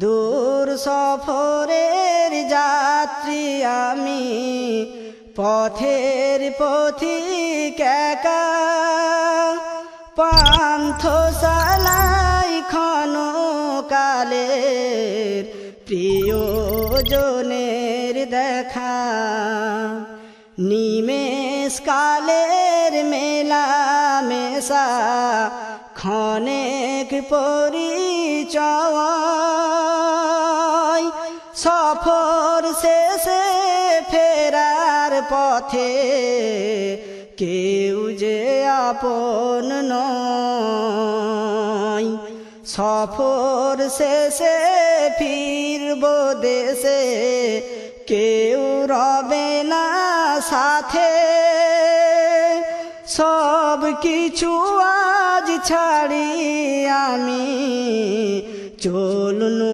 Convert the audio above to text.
দূর সফরের যাত্রী আমি, পথের পথিক একা। পান্থশালায় ক্ষণকালের প্রিয়জনের দেখা, নিমেষ কালের মেলা মেশা ক্ষণেক পরিচয়। সফর শেষে ফেরার পথে কেউ যে আপন নয়। সফর শেষে ফিরব দেশে, কেউ রবে না সাথে। সব কিছু আজ ছাড়ি আমি চলুন